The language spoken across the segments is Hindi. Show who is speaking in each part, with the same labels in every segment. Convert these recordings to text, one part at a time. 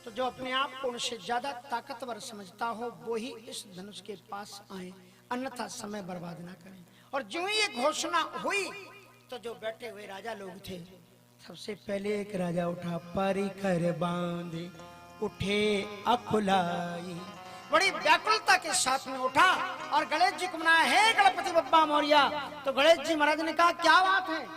Speaker 1: तो जो अपने आप को उनसे ज्यादा ताकतवर समझता हो वो ही इस धनुष के पास आए, अन्यथा समय बर्बाद ना करें। और जो ही ये घोषणा हुई तो जो बैठे हुए राजा लोग थे, सबसे पहले एक राजा उठा, पारी कर बांधे उठे अकुलाई, बड़ी व्याकुलता के साथ में उठा और गणेश जी को मनाया, हे गणपति बप्पा मोरिया। तो गणेश जी महाराज ने कहा, क्या बात है?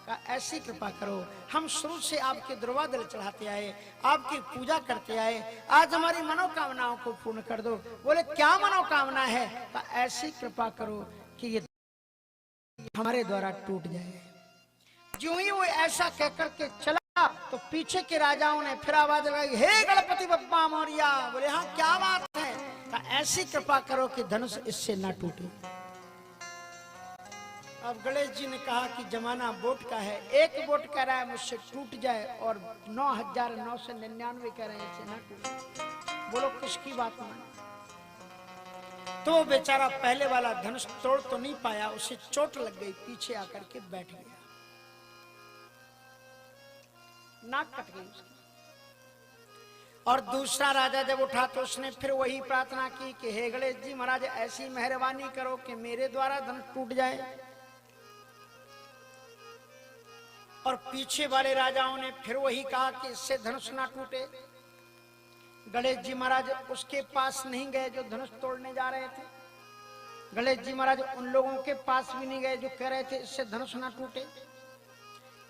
Speaker 1: ऐसी कृपा करो, हम शुरू से आपके द्रवादल चढ़ाते आए, आपकी पूजा करते आए, आज हमारी मनोकामनाओं को पूर्ण कर दो। बोले क्या मनोकामना है? ऐसी कृपा करो कि ये हमारे द्वारा टूट जाए। जो ही वो ऐसा कहकर के चला तो पीछे के राजाओं ने फिर आवाज लगाई, हे गणपति बप्पा मोरिया। बोले हाँ क्या बात है? ऐसी कृपा करो कि धनुष इससे ना टूटे। अब गणेश जी ने कहा कि जमाना वोट का है, एक वोट कह रहा है मुझसे टूट जाए और 9,999 कह रहे हैं इससे ना टूटे। बोलो किसकी बात माने? तो बेचारा पहले वाला धनुष तोड़ तो नहीं पाया, उसे चोट लग गई, पीछे आकर के बैठ गया, नाक कट गई उसकी। और दूसरा राजा जब उठा तो उसने फिर वही प्रार्थना की कि हे गणेश जी महाराज ऐसी मेहरबानी करो कि मेरे द्वारा धनुष टूट जाए। और पीछे वाले राजाओं ने फिर वही कहा कि इससे धनुष ना टूटे। गणेश जी महाराज उसके पास नहीं गए जो धनुष तोड़ने जा रहे थे। गणेश जी महाराज उन लोगों के पास भी नहीं गए जो कह रहे थे इससे धनुष ना टूटे।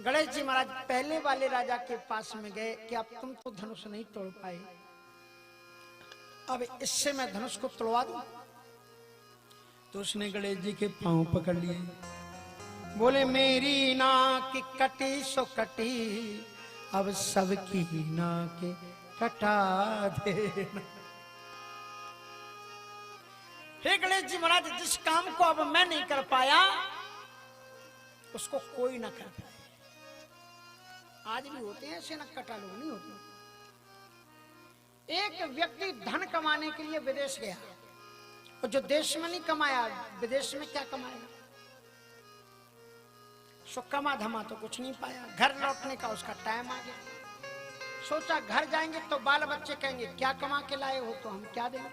Speaker 1: गणेश जी महाराज पहले वाले राजा के पास में गए कि अब तुम तो धनुष नहीं तोड़ पाए, अब इससे मैं धनुष को तोड़वा दूं। तो उसने गणेश जी के पांव पकड़ लिए, बोले मेरी नाक कटी सो कटी, अब सबकी नाक कटा देना। हे गणेश जी महाराज जिस काम को अब मैं नहीं कर पाया उसको कोई ना कर पाए। आज भी होते हैं ऐसे नक्कटा लोग, नहीं होते। एक व्यक्ति धन कमाने के लिए विदेश गया और जो देश में नहीं कमाया विदेश में क्या कमाया? सो कमा धमा तो कुछ नहीं पाया। घर लौटने का उसका टाइम आ गया। सोचा घर जाएंगे तो बाल बच्चे कहेंगे क्या कमा के लाए हो, तो हम क्या देंगे।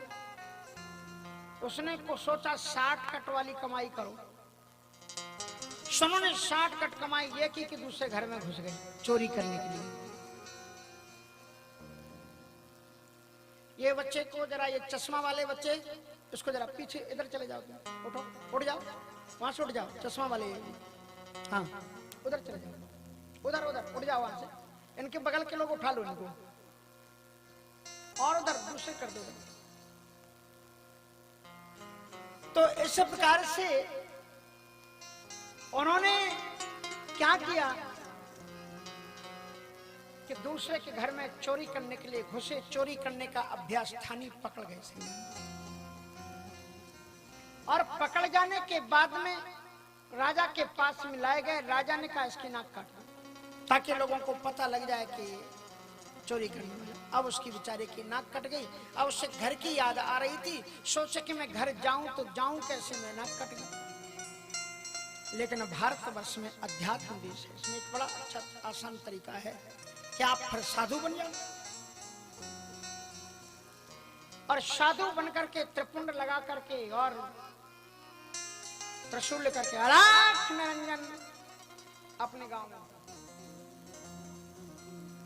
Speaker 1: उसने को सोचा 60 कट वाली कमाई करो। उन्होंने 60 कट कमाई ये की कि दूसरे घर में घुस गए चोरी करने के लिए। ये बच्चे को जरा, ये चश्मा वाले बच्चे, इसको जरा पीछे इधर चले जाओ, उठो, उठ जाओ, वहां से उठ जाओ, चश्मा वाले, हाँ उधर चले जाओ, उधर उधर उठ जाओ वहां से। इनके बगल के लोग उठा लो इनको और उधर दूसरे कर दो। तो इस प्रकार से उन्होंने क्या किया कि दूसरे के घर में चोरी करने के लिए घुसे। चोरी करने का अभ्यास स्थानीय पकड़ गए और पकड़ जाने के बाद में राजा के पास में लाए गए। राजा ने कहा इसकी नाक काट दो ताकि लोगों को पता लग जाए कि चोरी करने वाला। अब उसकी बेचारे की नाक कट गई। अब उससे घर की याद आ रही थी। सोचे कि मैं घर जाऊं तो जाऊं कैसे, मैं नाक कट गई। लेकिन भारतवर्ष में अध्यात्म देश है, इसमें एक बड़ा अच्छा आसान तरीका है कि आप फिर साधु बन जाओ और साधु बनकर के त्रिपुंड लगा करके और त्रिशूल लेकर के अलख निरंजन अपने गांव में।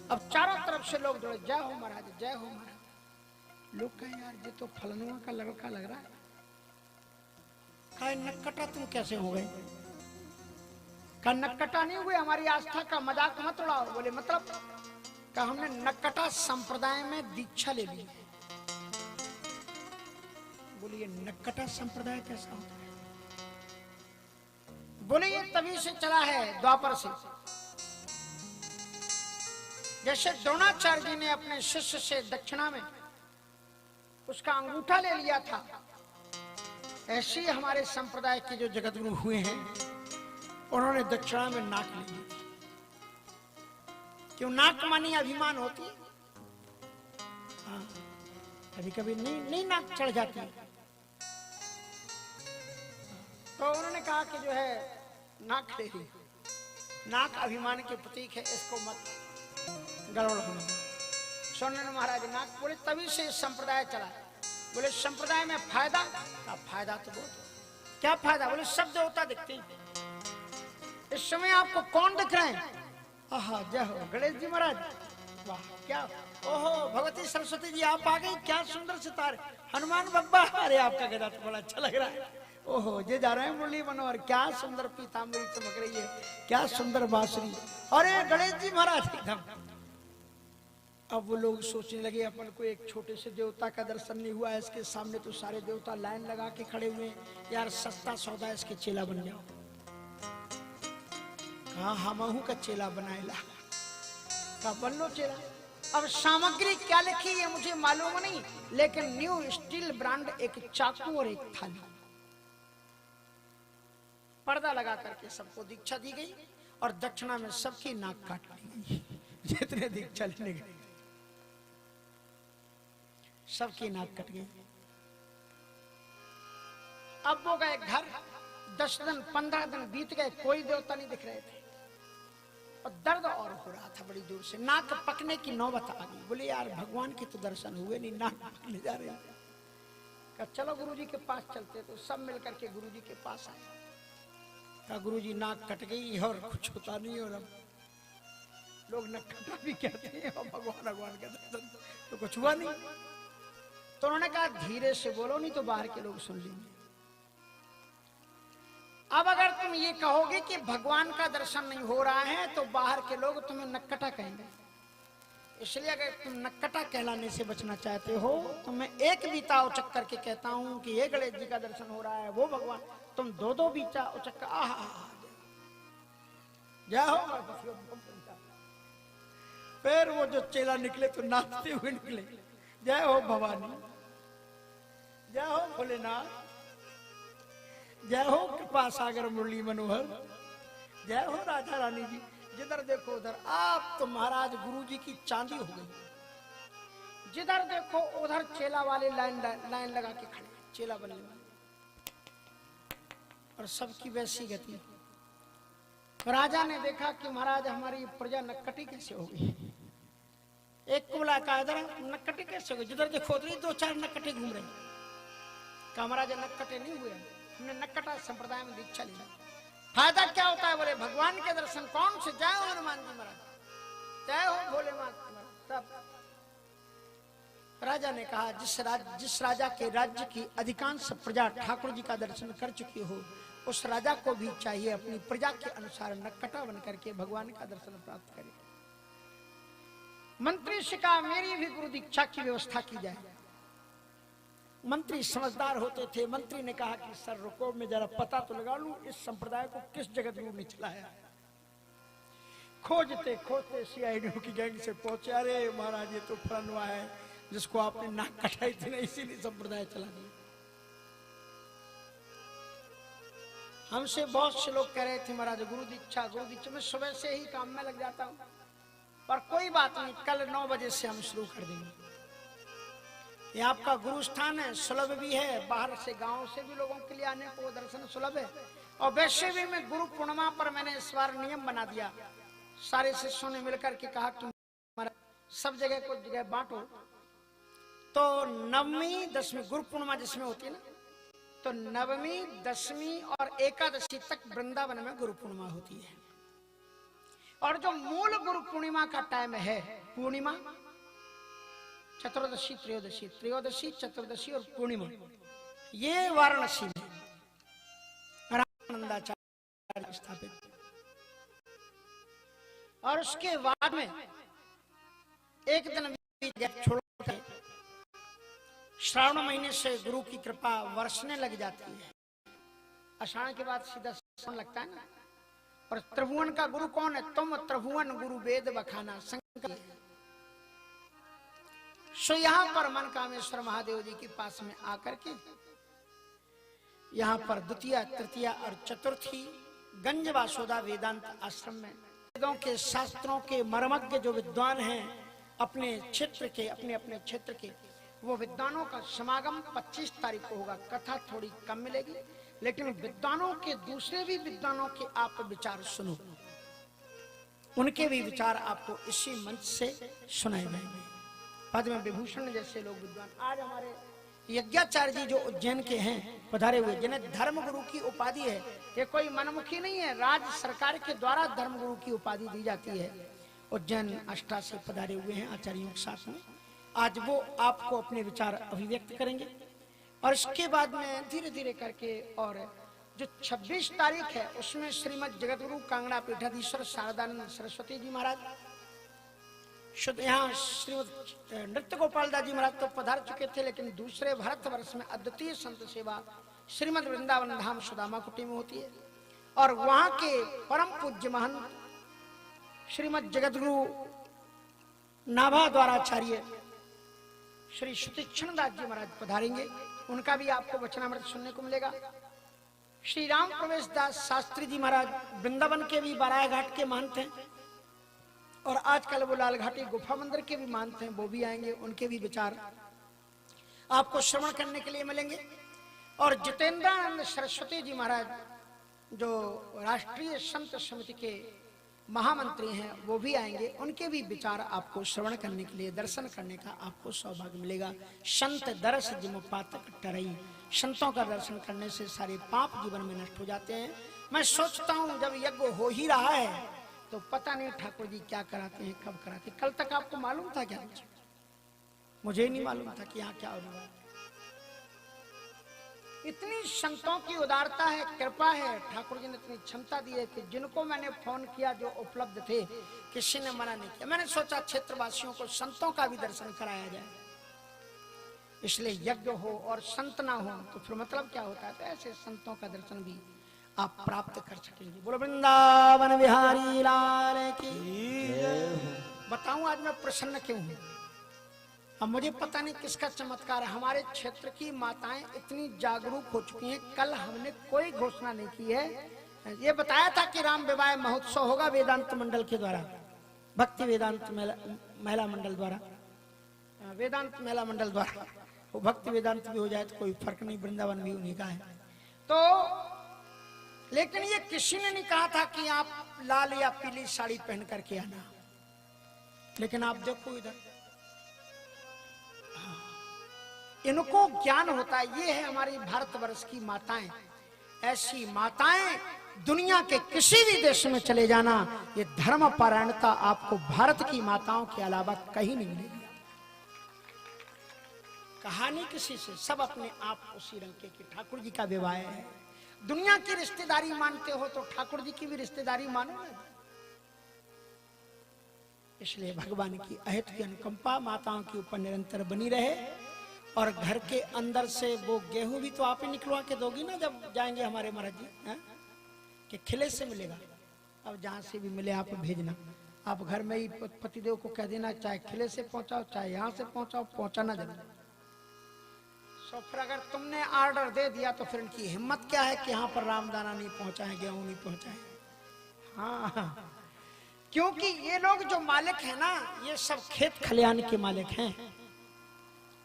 Speaker 1: अब चारों तरफ से लोग जुड़े, जय हो महाराज, जय हो महाराज। लोग कहें यार ये तो फलनुआ का लड़का लग रहा है। कहा नक्कटा तुम कैसे हो गए? कहा नक्कटा नहीं हुए, हमारी आस्था का मजाक मत उड़ाओ। बोले मतलब? कहा हमने नक्कटा संप्रदाय में दीक्षा ले ली। बोले ये नक्कटा संप्रदाय कैसा होता है? बोले ये तभी से चला है, द्वापर से। जैसे द्रोणाचार्य जी ने अपने शिष्य से दक्षिणा में उसका अंगूठा ले लिया था, ऐसे ही हमारे संप्रदाय के जो जगतगुरु हुए हैं उन्होंने दक्षिणा में नाक ले ली। क्यों? नाक मानी अभिमान होती है। हाँ, कभी कभी नहीं नाक चढ़ जाती। तो उन्होंने कहा कि जो है नाक ले ली। नाक अभिमान के प्रतीक है, इसको मत गड़बड़ होने। सोनन महाराज नाक बोले तभी से संप्रदाय चला। बोले संप्रदाय में फायदा का फायदा तो बहुत। क्या फायदा? बोले सब देवता दिखते हैं। इस समय आपको कौन दिख रहे हैं? आहा जय हो गणेश जी महाराज। वाह क्या, ओहो भगवती सरस्वती जी आप आ गई, क्या सुंदर सितारे। हनुमान बब्बा, अरे आपका गदा तो बड़ा अच्छा लग रहा है। ओहो जे जा रहे हैं मुरली मनोहर, क्या सुंदर पीताम्बरी चमक रही है, क्या सुंदर बांसुरी। अरे गणेश जी महाराज एकदम। अब वो लोग सोचने लगे अपन को एक छोटे से देवता का दर्शन नहीं हुआ है, इसके सामने तो सारे देवता लाइन लगा के खड़े हुए, यार सस्ता सौदा इसके चेला बन जाओ। कहा हमहू का चेला बनाएला, का बन लो चेला। अब सामग्री क्या लिखी है मुझे मालूम नहीं, लेकिन न्यू स्टील ब्रांड एक चाकू और एक थाली। पर्दा लगा करके सबको दीक्षा दी गई और दक्षिणा में सबकी नाक काट ली गई। जितने दीक्षा लेने गए सबकी नाक कट गई। अब वो गए घर, 10 दिन 15 दिन बीत गए, कोई देवता नहीं दिख रहे थे और दर्द और हो रहा था बड़ी दूर से। नाक पकने की नौबत आ गई। बोले यार भगवान के तो दर्शन हुए नहीं, नाक पकने जा रहे हैं। कहा चलो गुरुजी के पास चलते। तो सब मिलकर के गुरुजी के पास आए। कहा गुरुजी नाक कट गई और कुछ होता नहीं, और अब लोग नक्कटा भी कहते हैं और भगवान का दर्शन तो कुछ हुआ नहीं। तो उन्होंने कहा धीरे से बोलो नहीं तो बाहर के लोग सुन लेंगे। अब अगर तुम ये कहोगे कि भगवान का दर्शन नहीं हो रहा है तो बाहर के लोग तुम्हें नक्कटा कहेंगे। इसलिए अगर तुम नक्कटा कहलाने से बचना चाहते हो तो मैं एक बीता उचक करके कहता हूं कि ये गणेश जी का दर्शन हो रहा है, वो भगवान। तुम दो दो बीता उचक जय हो। फिर वो जो चेला निकले तो नाचते हुए निकले, जय हो भवानी, जय हो भोलेनाथ, जय हो कृपा सागर मुरली मनोहर, जय हो राजा रानी जी। जिधर देखो उधर आप तो महाराज गुरु जी की चांदी हो गई। जिधर देखो उधर चेला वाले लाइन लगा के खड़े, चेला बनने वाले, और सबकी वैसी गति। राजा ने देखा कि महाराज हमारी प्रजा नक्कटी कैसे हो गई। एक को बोला कहा इधर नक्कटी कैसे हो गई, जिधर देखो उधर ही 2-4 नक्कटे घूम रहे। कहा महाराज नक्कटे नहीं हुए, हमने नक्कटा संप्रदाय में दीक्षा ली। फायदा क्या होता है? बोले भगवान के दर्शन। कौन से? जय हो हनुमान जी महाराज, जय हो भोलेनाथ महाराज। सब राजा ने कहा जिस राजा के राज्य की अधिकांश प्रजा ठाकुर जी का दर्शन कर चुकी हो, उस राजा को भी चाहिए अपनी प्रजा के अनुसार नक्कटा बन करके भगवान का दर्शन प्राप्त करे। मंत्री से कहा मेरी भी गुरु दीक्षा की व्यवस्था की जाए। मंत्री समझदार होते थे। मंत्री ने कहा कि सर रुको, मैं जरा पता तो लगा लूं इस संप्रदाय को किस जगत गुरु ने चलाया। खोजते खोजते सीआईडी की गैंग से पहुंचे। अरे महाराज ये तो फलाना है जिसको आपने नाक कटाई थी ना, इसीलिए संप्रदाय चला दिया। हमसे बहुत से लोग कह रहे थे महाराज गुरु दीक्षा। मैं सुबह से ही काम में लग जाता हूँ, पर कोई बात नहीं, कल 9 बजे से हम शुरू कर देंगे। ये आपका गुरु स्थान है, सुलभ भी है, बाहर से गांव से भी लोगों के लिए आने को दर्शन सुलभ है। और वैसे भी मैं गुरु पूर्णिमा पर मैंने इस बार नियम बना दिया, सारे शिष्यों ने मिलकर के कहा कि सब जगह को जगह बांटो। तो 9वीं 10वीं गुरु पूर्णिमा जिसमें होती है ना, तो 9वीं 10वीं और एकादशी तक वृंदावन में गुरु पूर्णिमा होती है। और जो मूल गुरु पूर्णिमा का टाइम है, पूर्णिमा चतुर्दशी त्रयोदशी चतुर्दशी और पूर्णिमा, ये वाराणसी में रामानंदाचार्य स्थापित। और उसके बाद में एक दिन छोड़ के श्रावण महीने से गुरु की कृपा वर्षने लग जाती है। आषाढ़ के बाद सीधा सावन लगता है ना। और त्रिभुवन का गुरु कौन है? तुम त्रिभुवन गुरु वेद बखाना शंकर। सो यहाँ पर मनकामेश्वर महादेव जी के पास में आकर के यहाँ पर द्वितीय तृतीया और चतुर्थी गंज वासोदा वेदांत आश्रम में वेदों के शास्त्रों के मर्मज्ञ जो विद्वान हैं अपने क्षेत्र के, अपने अपने क्षेत्र के, वो विद्वानों का समागम 25 तारीख को होगा। कथा थोड़ी कम मिलेगी, लेकिन विद्वानों के दूसरे भी विद्वानों के आप विचार सुनो, उनके भी विचार आपको इसी मंच से सुनाए जाएंगे। पद्म विभूषण जैसे लोग विद्वान। आज हमारे यज्ञाचार्य जी जो उज्जैन के हैं पधारे हुए, जिन्हें धर्म गुरु की उपाधि है, ये कोई मनमुखी नहीं है, राज्य सरकार के द्वारा धर्म गुरु की उपाधि दी जाती है। उज्जैन अष्टा से पधारे हुए हैं आचार्यों के साथ में। आज वो आपको अपने विचार अभिव्यक्त करेंगे और इसके बाद में धीरे धीरे करके, और जो 26 तारीख है उसमें श्रीमद जगतगुरु कांगड़ा पीठाधीश्वर शारदानंद सरस्वती जी महाराज, शुद्ध यहाँ श्रीमद नृत्य गोपाल दास जी महाराज तो पधार चुके थे, लेकिन दूसरे भारतवर्ष में अद्वितीय संत सेवा श्रीमद वृंदावन धाम सुदामा कुटी में होती है। और वहां के परम पूज्य महंत श्रीमद जगतगुरु नाभा द्वाराचार्य श्री सुतीक्षण दास जी महाराज पधारेंगे, उनका भी आपको वचनामृत सुनने को मिलेगा। श्री राम प्रवेश दास शास्त्री जी महाराज वृंदावन के भी बाराया घाट के महंत हैं, और आजकल वो लालघाटी गुफा मंदिर के भी महंत हैं, वो भी आएंगे, उनके भी विचार आपको श्रवण करने के लिए मिलेंगे। और जितेंद्रानंद सरस्वती जी महाराज जो राष्ट्रीय संत समिति के महामंत्री हैं वो भी आएंगे, उनके भी विचार आपको श्रवण करने के लिए, दर्शन करने का आपको सौभाग्य मिलेगा। संत दर्श जिम पातक टरई, संतों का दर्शन करने से सारे पाप जीवन में नष्ट हो जाते हैं। मैं सोचता हूँ जब यज्ञ हो ही रहा है तो पता नहीं ठाकुर जी क्या कराते हैं, कब कराते हैं। कल तक आपको मालूम था क्या? मुझे नहीं मालूम था कि यहाँ क्या हो रहा है। इतनी संतों की उदारता है, कृपा है, ठाकुर जी ने इतनी क्षमता दी है कि जिनको मैंने फोन किया जो उपलब्ध थे, किसी ने मना नहीं किया। मैंने सोचा क्षेत्रवासियों को संतों का भी दर्शन कराया जाए, इसलिए यज्ञ हो और संत ना हो तो फिर मतलब क्या होता है। तो ऐसे संतों का दर्शन भी आप प्राप्त कर सकेंगे। बोलो वृंदावन बिहारी लाल की। बताऊं आज मैं प्रसन्न क्यों हूं? अब मुझे पता नहीं किसका चमत्कार है, हमारे क्षेत्र की माताएं इतनी जागरूक हो चुकी हैं। कल हमने कोई घोषणा नहीं की है, ये बताया था कि राम विवाह महोत्सव होगा वेदांत मंडल के द्वारा, भक्ति वेदांत महिला मंडल द्वारा, वेदांत महिला मंडल द्वारा। वो भक्ति वेदांत भी हो जाए तो कोई फर्क नहीं, वृंदावन भी उन्हीं का है। तो लेकिन ये किसी ने नहीं कहा था कि आप लाल या पीली साड़ी पहन करके आना, लेकिन आप देखो इधर इनको ज्ञान होता है। ये है हमारी भारतवर्ष की माताएं, ऐसी माताएं दुनिया के किसी भी देश में चले जाना, ये धर्म पारायणता आपको भारत की माताओं के अलावा कहीं नहीं मिलेगी। कहानी किसी से, सब अपने आप उसी रंग के ठाकुर जी का विवाह है। दुनिया की रिश्तेदारी मानते हो तो ठाकुर जी की भी रिश्तेदारी मानो ना। इसलिए भगवान की अहित की अनुकंपा माताओं के ऊपर निरंतर बनी रहे। और घर के अंदर से वो गेहूं भी तो आप ही निकलवा के दोगी ना जब जाएंगे हमारे महाराज जी, कि खिले से मिलेगा। अब जहां से भी मिले आप भेजना, आप घर में ही पतिदेव को कह देना, चाहे खिले से पहुंचाओ चाहे यहाँ से पहुंचाओ, पहुंचाना जरूर। तो फिर अगर तुमने ऑर्डर दे दिया तो फिर इनकी हिम्मत क्या है कि यहाँ पर रामदाना नहीं पहुंचा है, गेहूं नहीं पहुंचा है। हाँ, क्योंकि ये लोग जो मालिक है ना, ये सब खेत खलिहान के मालिक हैं।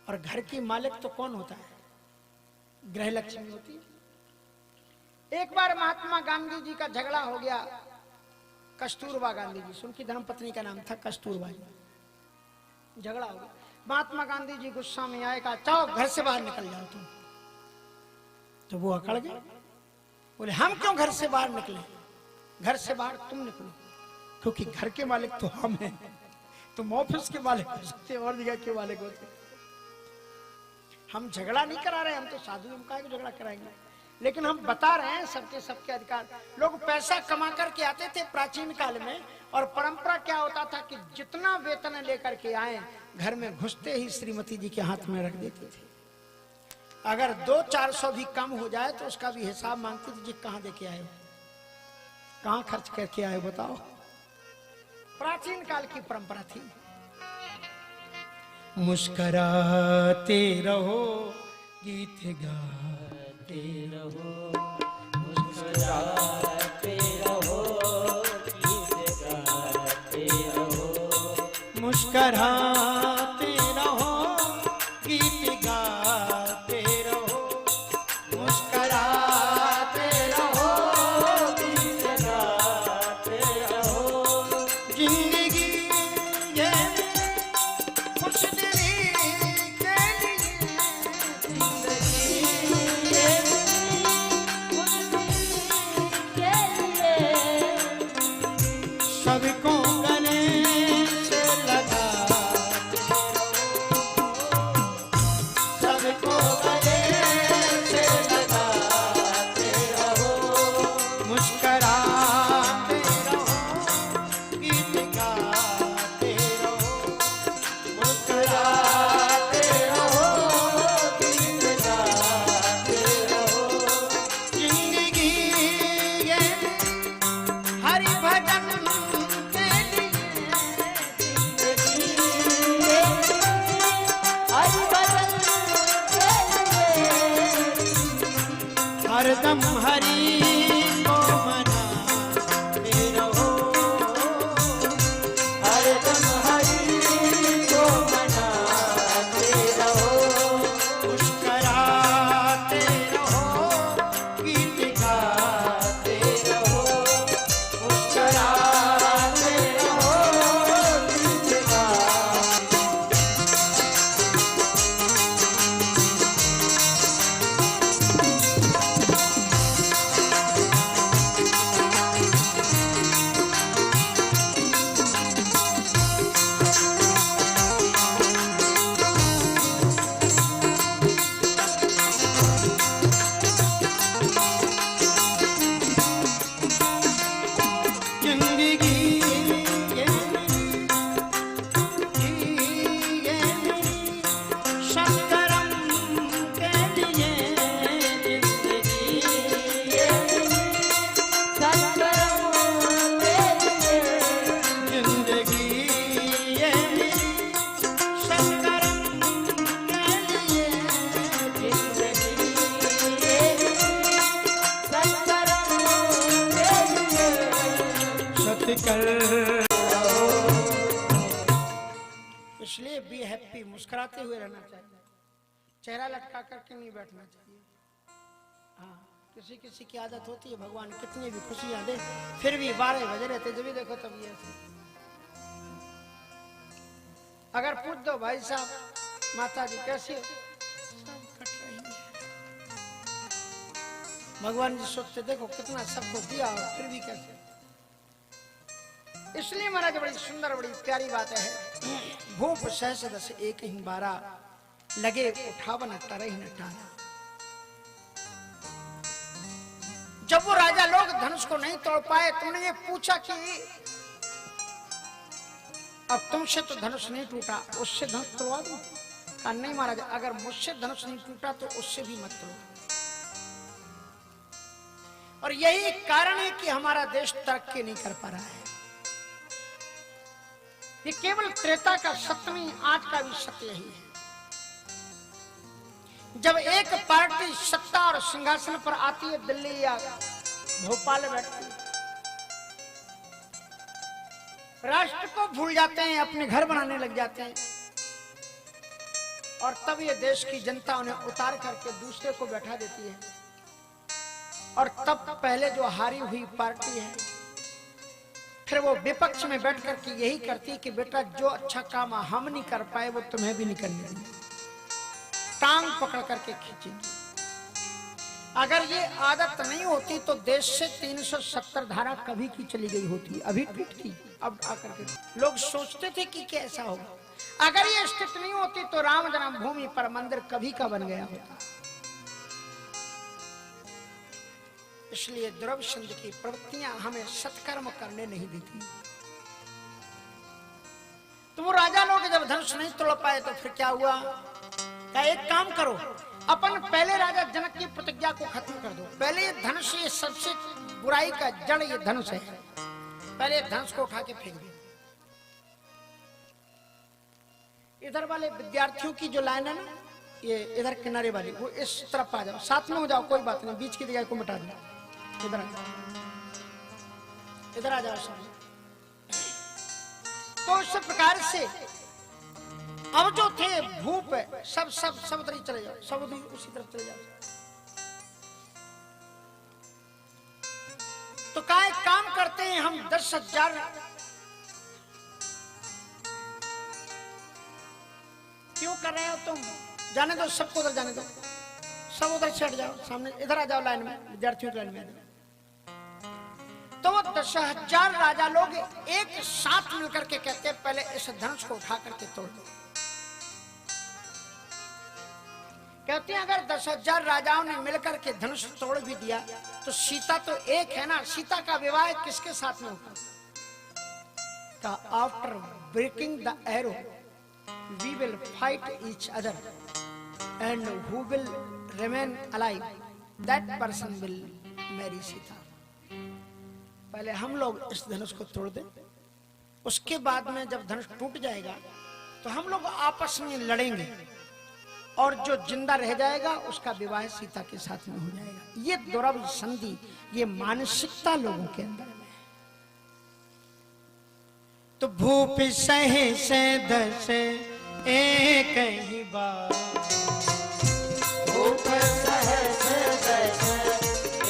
Speaker 1: और घर की मालिक तो कौन होता है? गृह लक्ष्मी होती है। एक बार महात्मा गांधी जी का झगड़ा हो गया कस्तूरबा गांधी जी से, उनकी धर्मपत्नी का नाम था कस्तूरबा जी। झगड़ा हो गया, महात्मा गांधी जी गुस्सा में आए, कहा जाओ घर से बाहर निकल जाओ तुम। तो वो अकड़ गए, बोले हम क्यों घर से बाहर निकले? घर से बाहर तुम निकलो, क्योंकि घर के मालिक तो हम हैं, तुम ऑफिस के मालिक हो सकते और जगह के मालिक होते। हम झगड़ा नहीं करा रहे, हम तो साधु हम काहे झगड़ा कराएंगे, लेकिन हम बता रहे हैं सबके सबके अधिकार। लोग पैसा कमा करके आते थे प्राचीन काल में, और परंपरा क्या होता था कि जितना वेतन लेकर के आए घर में घुसते ही श्रीमती जी के हाथ में रख देते थे। अगर 200-400 भी कम हो जाए तो उसका भी हिसाब मांगते थे, जी कहाँ दे के आए, कहाँ खर्च करके आए बताओ। प्राचीन काल की परंपरा थी। मुस्कुराते रहो गीत गाते रहो, मुस्कुराते रहो गीत गाते रहो, मुस्कुराते रहो गीत गाते रहो, मुस्कुराते रहो गीत गाते रहो। जिंदगी ये खुश दिल
Speaker 2: कर।
Speaker 1: इसलिए बी हैप्पी, मुस्कुराते हुए रहना चाहिए, चेहरा लटका करके नहीं बैठना चाहिए। हाँ, किसी किसी की आदत होती है, भगवान कितनी भी खुशियां दे फिर भी 12 बजे रहते, जब भी देखो तभी ऐसे। अगर पूछ दो भाई साहब माता जी कैसी हो, सब कट रही है। भगवान जी सोचते देखो कितना सबको दिया और फिर भी कैसे। इसलिए महाराज बड़ी सुंदर बड़ी प्यारी बात है, भूप सहस दस एक ही बारा, लगे उठावन तरह ही न टारा। जब वो राजा लोग धनुष को नहीं तोड़ पाए, तुमने ये पूछा कि अब तुमसे तो धनुष नहीं टूटा, उससे धनुष तोड़वा दूं? कहा नहीं महाराज, अगर मुझसे धनुष नहीं टूटा तो उससे भी मत तोड़ो। और यही कारण है कि हमारा देश तरक्की नहीं कर पा रहा है। ये केवल त्रेता का सत्य नहीं, आज का भी सत्य यही है। जब एक पार्टी सत्ता और सिंहासन पर आती है, दिल्ली या भोपाल बैठती है, राष्ट्र को भूल जाते हैं, अपने घर बनाने लग जाते हैं, और तब ये देश की जनता उन्हें उतार करके दूसरे को बैठा देती है। और तब पहले जो हारी हुई पार्टी है, फिर वो विपक्ष में बैठ करके यही करती है कि बेटा जो अच्छा काम हम नहीं कर पाए वो तुम्हें भी नहीं करने देंगे, टांग पकड़ करके खींचेंगे। अगर ये आदत नहीं होती तो देश से 370 धारा कभी की चली गई होती, अभी टूटती। अब आकर के लोग सोचते थे कि कैसा होगा। अगर ये स्थिति नहीं होती तो राम जन्मभूमि पर मंदिर कभी का बन गया होता। इसलिए द्रव्यचंद की प्रवृत्तियां हमें सत्कर्म करने नहीं देती। तो वो राजा लोग जब धनुष नहीं तोड़ पाए तो फिर क्या हुआ? क्या एक काम करो, अपन पहले राजा जनक की प्रतिज्ञा को खत्म कर दो। पहले ये धनुष, ये सबसे बुराई का जड़ ये धनुष है, पहले धनुष को उठा के फेंक दो। इधर वाले विद्यार्थियों की जो लाइन है ना, ये इधर किनारे वाली, वो इस तरफ आ जाओ, साथ में हो जाओ, कोई बात नहीं, बीच की जगह को मिटा दो। इधर आ जाओ, इधर आ जाओ सब। तो इस प्रकार से अब जो थे भूप सब सब सब उधर ही चले जाओ, सब उधर उसी तरफ चले जाओ। तो का एक काम करते हैं हम, 10,000 क्यों कर रहे हो तुम? जाने दो, सबको उधर जाने दो, सब उधर से हट जाओ, सामने इधर आ जाओ लाइन में, विद्यार्थियों की लाइन में। तो वो 10,000 राजा लोग एक साथ मिलकर के कहते हैं पहले इस धनुष को उठा करके तोड़ दो। कहते हैं अगर 10,000 राजाओं ने मिलकर के धनुष तोड़ भी दिया तो सीता तो एक है ना, सीता का विवाह किसके साथ में होगा? After breaking the arrow we will fight each other and who will remain alive that person will marry Sita. पहले हम लोग इस धनुष को तोड़ दें, उसके बाद में जब धनुष टूट जाएगा तो हम लोग आपस में लड़ेंगे और जो जिंदा रह जाएगा उसका विवाह सीता के साथ में हो जाएगा। ये दुर्लभ संधि, ये मानसिकता लोगों के अंदर में है। तो भूप सहस दस एक ही बार,
Speaker 2: भूप सहस दस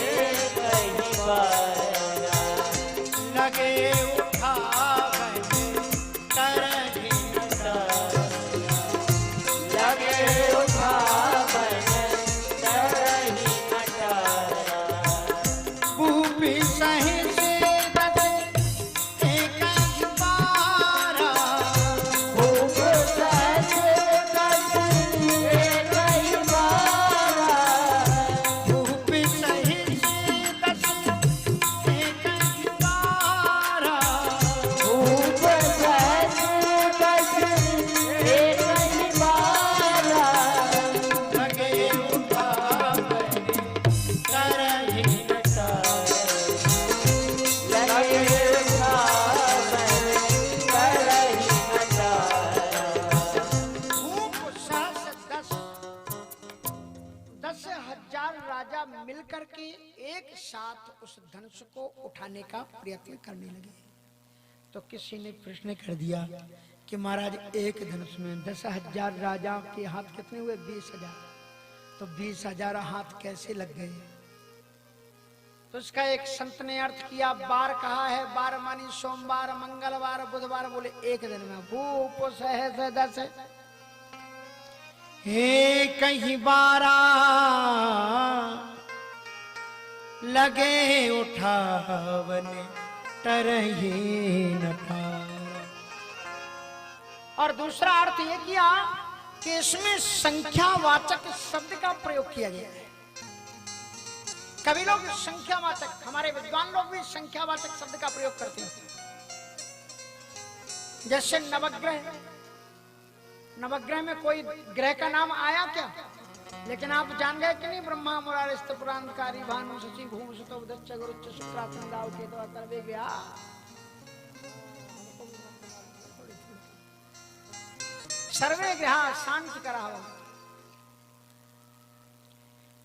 Speaker 2: एक ही बार,
Speaker 1: लगे उठावन तरहि न टारा,
Speaker 2: लगे उठावन तरहि न टारा।
Speaker 1: भूप सहस दस एक ही बारा,
Speaker 2: भूप सहस दस एक ही बार,
Speaker 1: भूप सहस दस एक ही बारा,
Speaker 2: भूप सहस दस एक ही बार,
Speaker 1: लगे उठावन तरहि न टारा।
Speaker 2: लगे उठावन तरहि न टारा।
Speaker 1: भूप सहस 10,000 राजा मिलकर के एक साथ उस धनुष को उठाने का प्रयत्न करने लगे। तो किसी ने प्रश्न कर दिया कि महाराज एक धनुष में 10,000 राजाओं के हाथ कितने हुए? 20,000। तो 20,000 हाथ कैसे लग गए? तो इसका एक संत ने अर्थ किया, बार कहा है, बार मानी सोमवार, मंगलवार, बुधवार, बोले एक दिन में भूप सहस 10 हे कहीं 12 लगे उठावन तरही न था। और दूसरा अर्थ ये किया कि इसमें संख्यावाचक शब्द का प्रयोग किया गया है। कभी लोग संख्यावाचक, हमारे विद्वान लोग भी संख्यावाचक शब्द का प्रयोग करते हैं। जैसे नवग्रह, नवग्रह में कोई ग्रह का नाम आया क्या? लेकिन आप जान गए कि नहीं? ब्रह्मा मुरारिस्त पुराणकारी भानु शशि भूम सुतो उदच्च गुरुच्च शुक्रासन दाव के तो अतर्वे गया। सर्वे ग्रह शांति करा।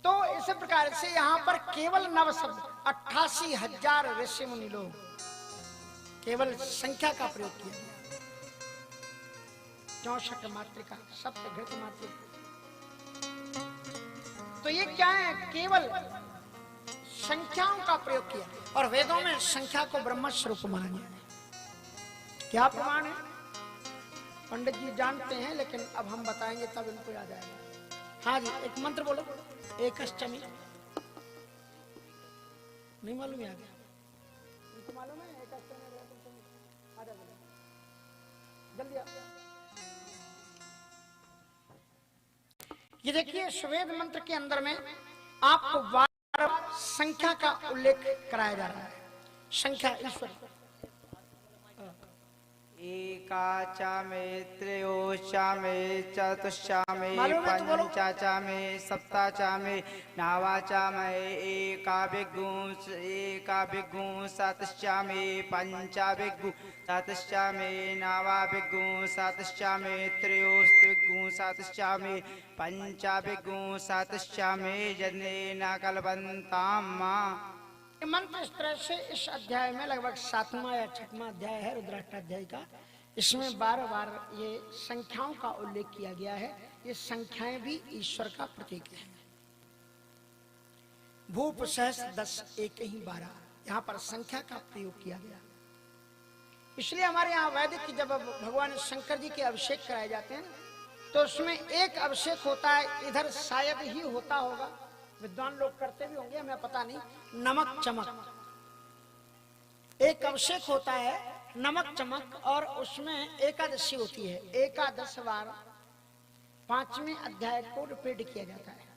Speaker 1: तो इस प्रकार से यहाँ पर केवल नव शब्द 88,000 ऋषि मुनि लोग, केवल संख्या का प्रयोग किया गया। 64 मात्रिका, सप्तघृत मात्रिका। तो ये क्या है? केवल संख्याओं का प्रयोग किया। और वेदों में संख्या को ब्रह्म स्वरूप माना गया है। क्या प्रमाण है? पंडित जी जानते हैं, लेकिन अब हम बताएंगे तब इनको याद आएगा। हाँ जी, एक मंत्र बोलो। एक अष्टमी नहीं मालूम? याद है? इनको मालूम है? एक अष्टमी आ जाओ जल्दी आ। ये देखिए, श्वेत मंत्र के अंदर में आपको 12 संख्या का उल्लेख कराया जा रहा है। संख्या ईश्वर,
Speaker 2: एकाचा में, त्रयोचा में, चतुष्चा में, पंचाचा में, सप्ताचा में, नवाचा में, एकाभिगु सतश्चा में, पंचाभिगु सतश्चा में, नवाभिगु सतश्चा में, त्रयोस्त्रिगु सतश्चा में, पंचाभिगु सतश्चा में, जनेन कल्पन्ताम् मां।
Speaker 1: मंत्र इस तरह से इस अध्याय में लगभग 7वां या 6वां अध्याय है रुद्राष्टाध्याय का। इसमें बार-बार ये संख्याओं का उल्लेख किया गया है। ये संख्याएं भी ईश्वर का प्रतीक है। भूप सहस 10 एक ही 12, यहाँ पर संख्या का प्रयोग किया गया। इसलिए हमारे यहाँ वैदिक जब भगवान शंकर जी के अभिषेक कराए जाते हैं तो उसमें एक अभिषेक होता है, इधर शायद ही होता होगा, विद्वान लोग करते भी होंगे, हमें पता नहीं, नमक चमक। एक अभिषेक होता है नमक चमक, और उसमें एकादशी होती है। 11 बार 5वें अध्याय को रिपीट किया जाता है।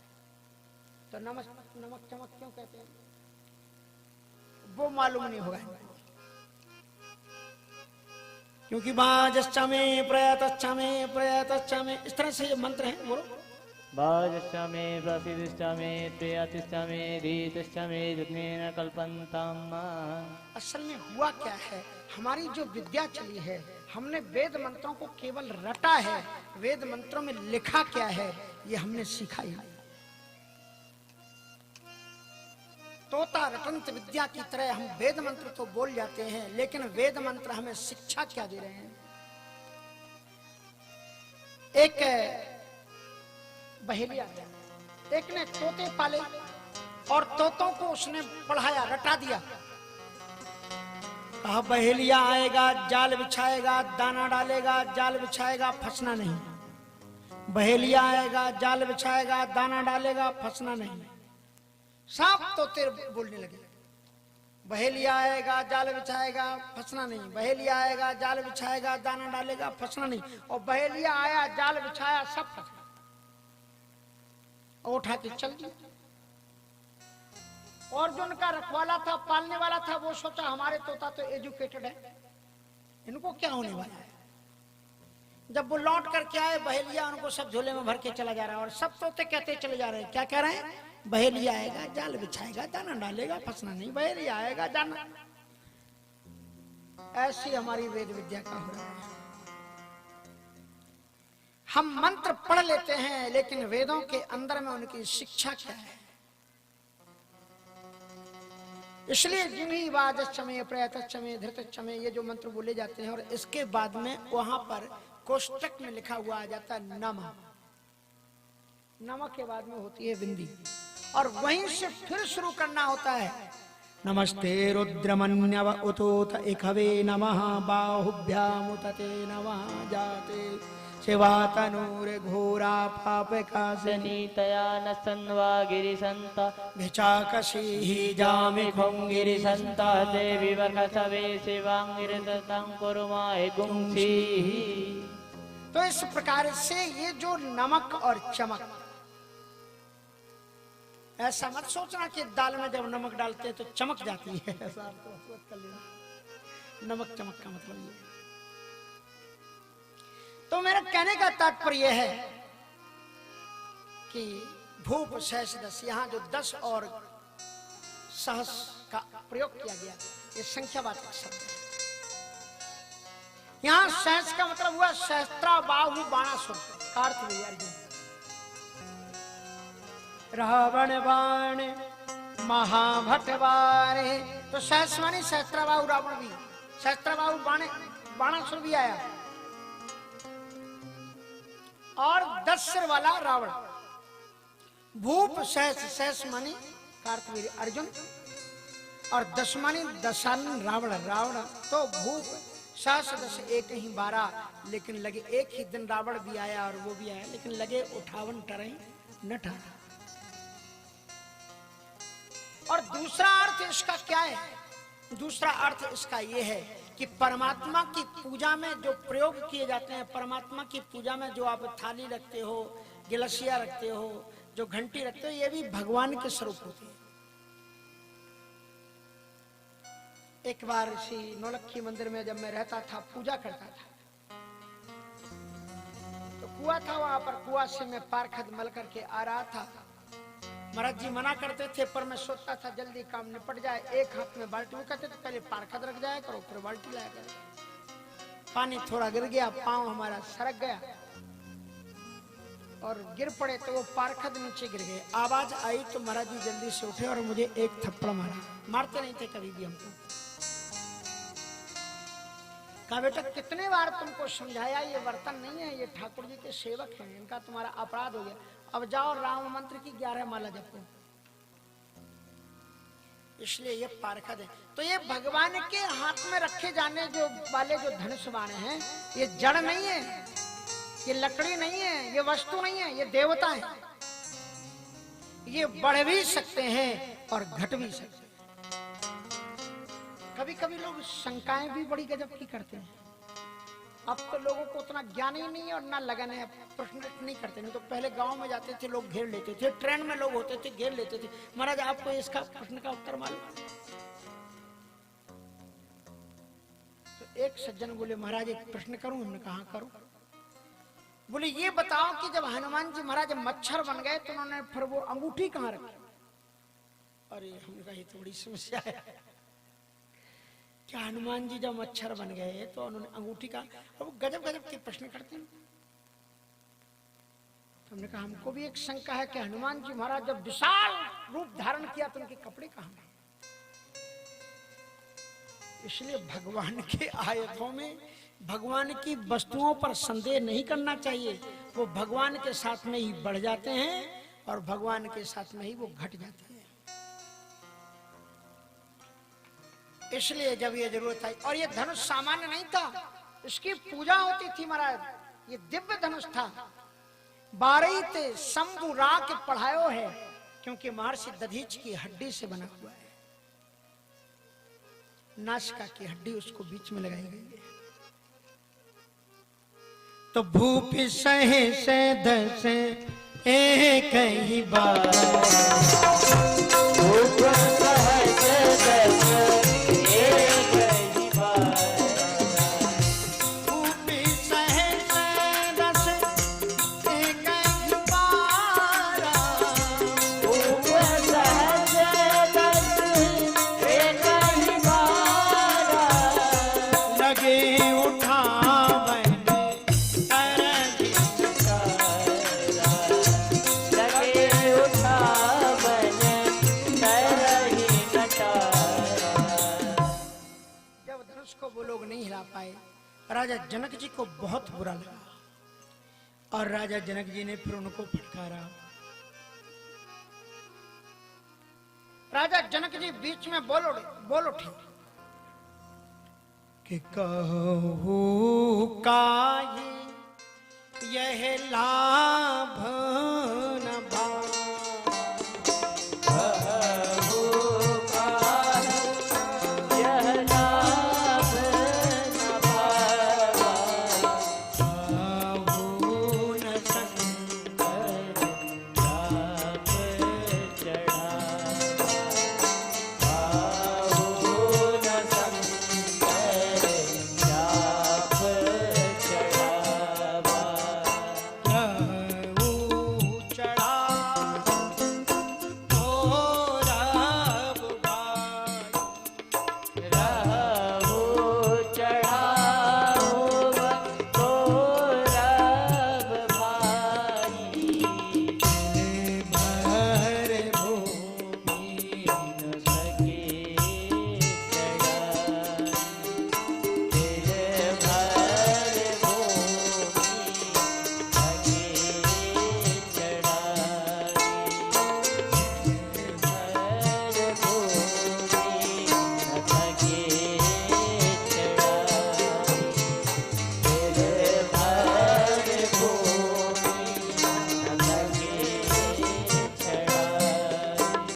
Speaker 1: तो नमक चमक क्यों कहते हैं वो मालूम नहीं होगा, क्योंकि बाजश्चा में प्रयतश्चा में प्रयतश्चा में, इस तरह से ये मंत्र है। बोलो,
Speaker 3: बाजश्चा में, प्रसिद्धिश्चा में, प्रियतिश्चा में, रीतिश्चा में, जनेन कल्पन्ताम् मां।
Speaker 1: असल में हुआ क्या है, हमारी जो विद्या चली है, हमने वेद मंत्रों को केवल रटा है, वेद मंत्रों में लिखा क्या है ये हमने सीखा ही। तोता रटंत विद्या की तरह हम वेद मंत्र तो बोल जाते हैं, लेकिन वेद मंत्र हमें शिक्षा क्या दे रहे हैं? एक बहेलिया, एक ने तोते पाले और तोतों को उसने पढ़ाया, रटा दिया। कहा बहेलिया आएगा, जाल बिछाएगा, दाना डालेगा, जाल बिछाएगा, फंसना नहीं। बहेलिया आएगा, जाल बिछाएगा, दाना डालेगा, फंसना नहीं। सांप तोते बोलने लगे, बहेलिया आएगा, जाल बिछाएगा, फंसना नहीं। बहेलिया आएगा, जाल बिछाएगा, दाना डालेगा, फंसना नहीं। और बहेलिया आया, जाल बिछाया, सब फंस गया। और उठा के चल दिया। और जो उनका रखवाला था, पालने वाला था, वो सोचा हमारे तोता तो एजुकेटेड है, इनको क्या होने वाला है। जब वो लौट करके आए, बहेलिया उनको सब झोले में भर के चला जा रहा है। और सब तोते कहते चले जा रहे हैं, क्या कह रहे हैं? बहेलिया आएगा, जाल बिछाएगा, दाना डालेगा, फंसना नहीं। बहेलिया आएगा, दाना। ऐसी हमारी वेद विद्या का हो रहा है। हम मंत्र पढ़ लेते हैं, लेकिन वेदों के अंदर में उनकी शिक्षा क्या है? इसलिए जिन्हीं वाजश्चमे प्रयतश्चमे धृतश्चमे ये जो मंत्र बोले जाते हैं और इसके बाद में वहां पर कोष्टक में लिखा हुआ आ जाता है नमः। नमः के बाद में होती है बिंदी और वहीं से फिर शुरू करना होता है नमस्ते रुद्रमन्यव उतोत इखवे नमः बाहुभ्याम उतते नमः जाते शिवा तनूर घोरा पापका
Speaker 3: सनीतया न सन्वा गिरिसंत
Speaker 1: भिचाकशी
Speaker 3: जामि खुंगिरिसंत देवी वकसवे शिवांगिरदतं कुर्माहि गुंसी।
Speaker 1: तो इस प्रकार से ये जो नमक और चमक, ऐसा मत सोचना कि दाल में जब नमक डालते हैं तो चमक जाती है, ऐसा आप तो सोच कर लेना। नमक चमक का मतलब ये। तो मेरा कहने का तात्पर्य है कि भूप सहस 10, यहाँ जो 10 और सहस का प्रयोग किया गया ये संख्यावाचक शब्द है। यहाँ सहस का मतलब हुआ सहस्त्रा बाहु बाणासुर कार्तिकेय अर्जुन। रावण बाण महाभटवारे, तो सहस मानी सहस्त्रबाहु रावण भी, सहस्त्रबाहु बाणासुर भी आया और 10 सिर वाला रावण। भूप सहस, सहस मानी कार्तिकेय अर्जुन और 10 मानी दशानन रावण। रावण तो भूप सहस 10 एक ही 12, लेकिन लगे एक ही दिन रावण भी आया और वो भी आया, लेकिन लगे 58 टरें न ठहरा। और दूसरा अर्थ इसका क्या है? दूसरा अर्थ इसका ये है कि परमात्मा की पूजा में जो प्रयोग किए जाते हैं, परमात्मा की पूजा में जो आप थाली रखते हो, गिलसिया रखते हो, जो घंटी रखते हो, ये भी भगवान के स्वरूप होते हैं। एक बार श्री नौलखी मंदिर में जब मैं रहता था, पूजा करता था, तो कुआं था वहां पर, कुआं से मैं पारखद मल करके आ रहा था। महाराज जी मना करते थे पर मैं सोचता था जल्दी काम निपट जाए। एक हाथ में बाल्टी, वो कहते थे पहले पारखद रख जाया करो फिर बाल्टी लाया करो। पानी थोड़ा गिर गया, पांव हमारा सरक गया और गिर पड़े तो वो पारखद नीचे गिर गए। आवाज आई तो महाराज जी जल्दी से उठे और मुझे एक थप्पड़ मारा। मारते नहीं थे कभी भी हमको। कहा बेटा कितने बार तुमको समझाया, ये बर्तन नहीं है, ये ठाकुर जी के सेवक हैं, इनका तुम्हारा अपराध हो गया, अब जाओ राम मंत्र की 11 माला जपो। इसलिए ये पारखद है। तो ये भगवान के हाथ में रखे जाने जो वाले जो धनुष बाण हैं, ये जड़ नहीं है, ये लकड़ी नहीं है, ये वस्तु नहीं है, ये देवता है। ये बढ़ भी सकते हैं और घट भी सकते हैं। कभी कभी लोग शंकाएं भी बड़ी गजब की करते हैं। अब तो लोगों को उतना ज्ञान ही नहीं है और ना लगन है, प्रश्न नहीं करते। नहीं तो पहले गांव में जाते थे लोग घेर लेते थे, ट्रेन में लोग होते थे घेर लेते थे, महाराज आपको इसका प्रश्न का उत्तर मालूम? तो एक सज्जन बोले महाराज एक प्रश्न करूं? हमने कहा करो। बोले ये बताओ कि जब हनुमान जी महाराज मच्छर बन गए तो उन्होंने फिर वो अंगूठी कहाँ रखी? अरे हमने कहा ये तो बड़ी समस्या है। क्या हनुमान जी जब मच्छर बन गए तो उन्होंने अंगूठी का, और वो गजब गजब के प्रश्न करते हैं। तो हमने कहा हमको भी एक शंका है कि हनुमान जी महाराज जब विशाल रूप धारण किया तो उनके कपड़े कहाँ गए? इसलिए भगवान के आयतों में भगवान की वस्तुओं पर संदेह नहीं करना चाहिए। वो भगवान के साथ में ही बढ़ जाते हैं और भगवान के साथ में ही वो घट जाते हैं। इसलिए जब ये जरूरत आई, और ये धनुष सामान्य नहीं था, इसकी पूजा होती थी महाराज। ये दिव्य धनुष था। 12 ते शंभु राग के पढ़ायो है, क्योंकि महर्षि दधीच की हड्डी से बना हुआ है। नासिका की हड्डी उसको बीच में लगाई गई है। तो भूप सहे से दस एक ही बार, भूप सहे से दस
Speaker 3: लगे उठा बन कर
Speaker 1: जनक जी को बहुत बुरा लगा और राजा जनक जी ने फिर उनको फटकारा। राजा जनक जी बीच में बोल उठे कि कहूँ का यह लाभ